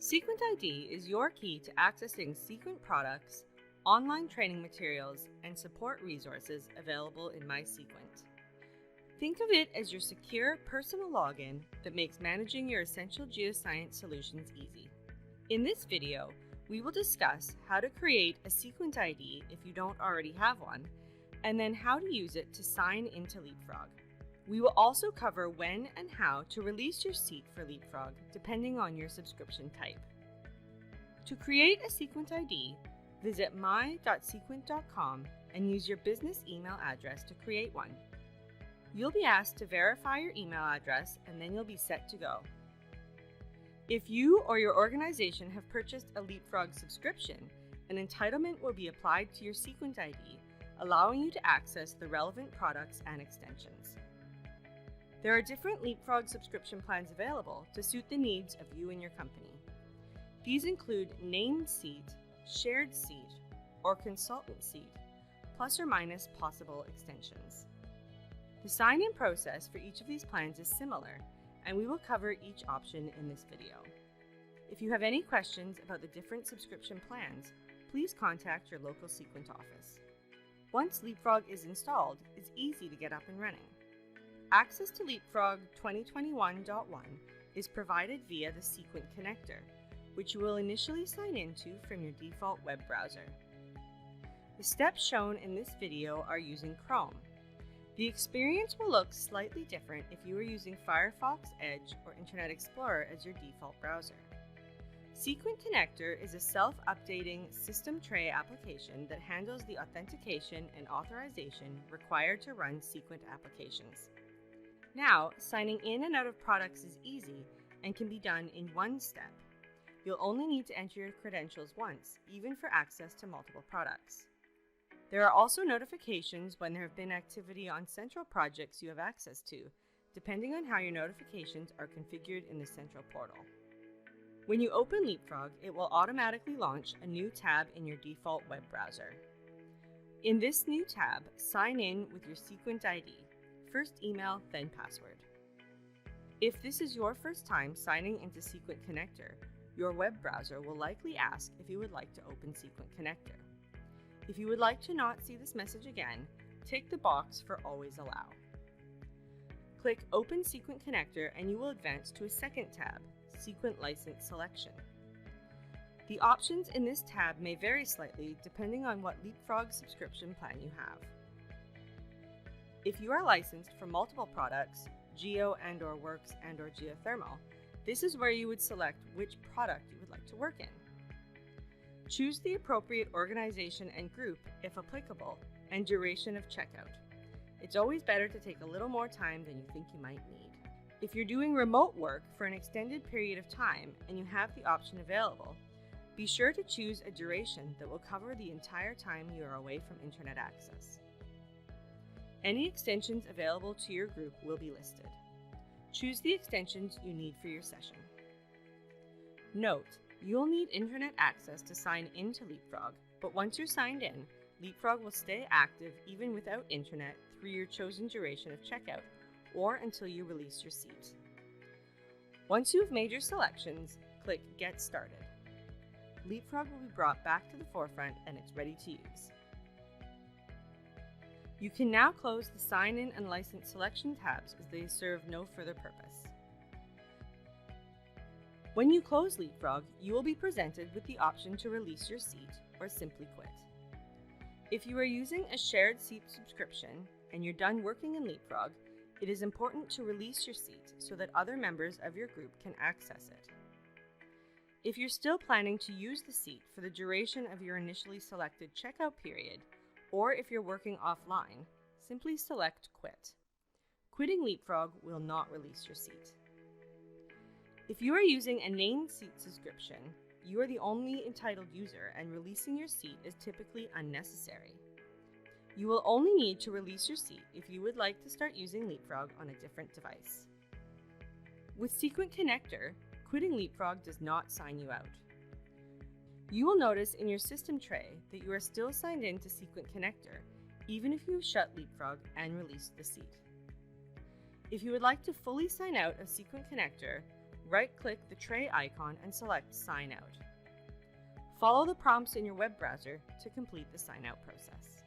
Seequent ID is your key to accessing Seequent products, online training materials, and support resources available in MySeequent. Think of it as your secure personal login that makes managing your essential geoscience solutions easy. In this video, we will discuss how to create a Seequent ID if you don't already have one, and then how to use it to sign into Leapfrog. We will also cover when and how to release your seat for Leapfrog, depending on your subscription type. To create a Seequent ID, visit my.seequent.com and use your business email address to create one. You'll be asked to verify your email address, and then you'll be set to go. If you or your organization have purchased a Leapfrog subscription, an entitlement will be applied to your Seequent ID, allowing you to access the relevant products and extensions. There are different Leapfrog subscription plans available to suit the needs of you and your company. These include named seat, shared seat, or consultant seat, plus or minus possible extensions. The sign-in process for each of these plans is similar, and we will cover each option in this video. If you have any questions about the different subscription plans, please contact your local Seequent office. Once Leapfrog is installed, it's easy to get up and running. Access to Leapfrog 2021.1 is provided via the Seequent Connector, which you will initially sign into from your default web browser. The steps shown in this video are using Chrome. The experience will look slightly different if you are using Firefox, Edge, or Internet Explorer as your default browser. Seequent Connector is a self-updating system tray application that handles the authentication and authorization required to run Seequent applications. Now, signing in and out of products is easy and can be done in one step. You'll only need to enter your credentials once, even for access to multiple products. There are also notifications when there have been activity on central projects you have access to, depending on how your notifications are configured in the central portal. When you open Leapfrog, it will automatically launch a new tab in your default web browser. In this new tab, sign in with your Seequent ID. First email, then password. If this is your first time signing into Seequent Connector, your web browser will likely ask if you would like to open Seequent Connector. If you would like to not see this message again, tick the box for Always Allow. Click Open Seequent Connector and you will advance to a second tab, Seequent License Selection. The options in this tab may vary slightly depending on what Leapfrog subscription plan you have. If you are licensed for multiple products, Geo and/or Works and/or Geothermal, this is where you would select which product you would like to work in. Choose the appropriate organization and group, if applicable, and duration of checkout. It's always better to take a little more time than you think you might need. If you're doing remote work for an extended period of time and you have the option available, be sure to choose a duration that will cover the entire time you are away from internet access. Any extensions available to your group will be listed. Choose the extensions you need for your session. Note, you'll need internet access to sign into Leapfrog, but once you're signed in, Leapfrog will stay active even without internet through your chosen duration of checkout, or until you release your seat. Once you have made your selections, click Get Started. Leapfrog will be brought back to the forefront and it's ready to use. You can now close the Sign-in and License Selection tabs as they serve no further purpose. When you close Leapfrog, you will be presented with the option to release your seat or simply quit. If you are using a shared seat subscription and you're done working in Leapfrog, it is important to release your seat so that other members of your group can access it. If you're still planning to use the seat for the duration of your initially selected checkout period, or if you're working offline, simply select Quit. Quitting Leapfrog will not release your seat. If you are using a named seat subscription, you are the only entitled user and releasing your seat is typically unnecessary. You will only need to release your seat if you would like to start using Leapfrog on a different device. With Seequent Connector, quitting Leapfrog does not sign you out. You will notice in your system tray that you are still signed in to Seequent Connector, even if you have shut Leapfrog and released the seat. If you would like to fully sign out of Seequent Connector, right-click the tray icon and select Sign Out. Follow the prompts in your web browser to complete the sign-out process.